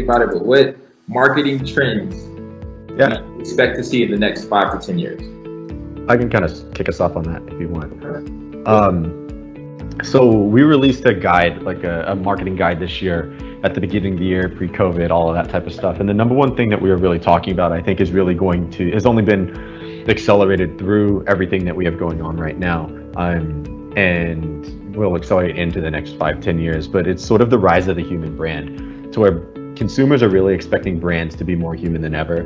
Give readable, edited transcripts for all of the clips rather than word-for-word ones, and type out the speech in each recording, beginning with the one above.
about it, but what marketing trends Yeah, do you expect to see in the next 5 to 10 years? I can kind of kick us off on that if you want. So we released a guide, like a marketing guide this year at the beginning of the year, pre-COVID, all of that type of stuff. And the number one thing that we are really talking about, I think, has only been accelerated through everything that we have going on right now. And will accelerate into the next 5-10 years, but it's sort of the rise of the human brand, to where consumers are really expecting brands to be more human than ever.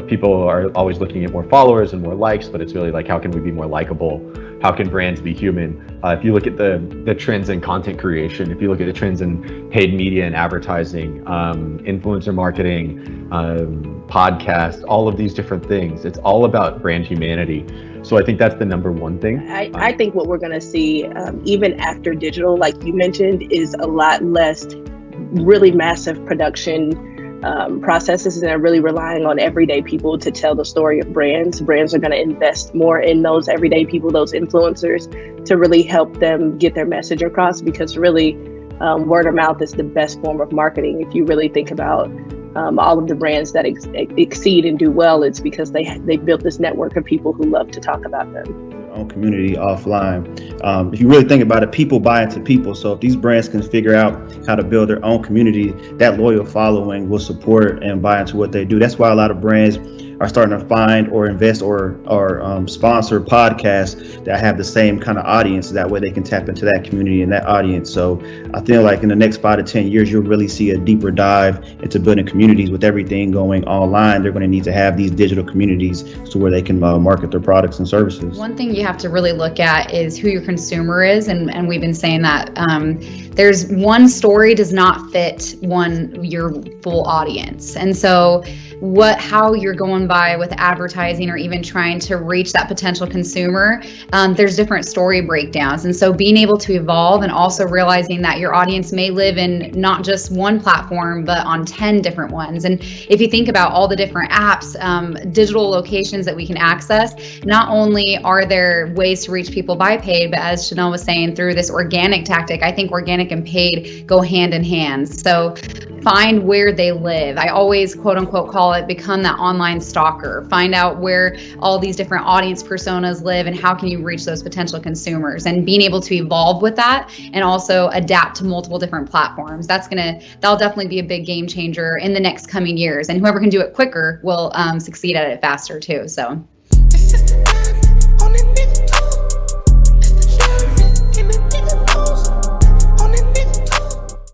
People are always looking at more followers and more likes, but it's really like, how can we be more likable? How can brands be human? If you look at the trends in content creation, if you look at the trends in paid media and advertising, influencer marketing, podcasts, all of these different things, it's all about brand humanity. So I think that's the number one thing. I think what we're going to see, even after digital, like you mentioned, is a lot less really massive production processes, and they're really relying on everyday people to tell the story of brands. Brands are going to invest more in those everyday people, those influencers, to really help them get their message across, because really word of mouth is the best form of marketing. If you really think about all of the brands that exceed and do well, it's because they built this network of people who love to talk about them. Own community offline. If you really think about it, people buy into people. So if these brands can figure out how to build their own community, that loyal following will support and buy into what they do. That's why a lot of brands are starting to find or invest or sponsor podcasts that have the same kind of audience. That way they can tap into that community and that audience. So I feel like in the next 5 to 10 years, you'll really see a deeper dive into building communities. With everything going online, they're going to need to have these digital communities to where they can market their products and services. One thing you have to really look at is who your consumer is. And we've been saying that there's one story does not fit your full audience. And so how you're going by with advertising or even trying to reach that potential consumer, there's different story breakdowns. And so being able to evolve and also realizing that your audience may live in not just one platform, but on 10 different ones. And if you think about all the different apps, digital locations that we can access, not only are there ways to reach people by paid, but as Chanel was saying, through this organic tactic, I think organic and paid go hand in hand. So find where they live. I always quote unquote call it become that online stalker. Find out where all these different audience personas live and how can you reach those potential consumers, and being able to evolve with that and also adapt to multiple different platforms. That'll definitely be a big game changer in the next coming years. And whoever can do it quicker will succeed at it faster too. So.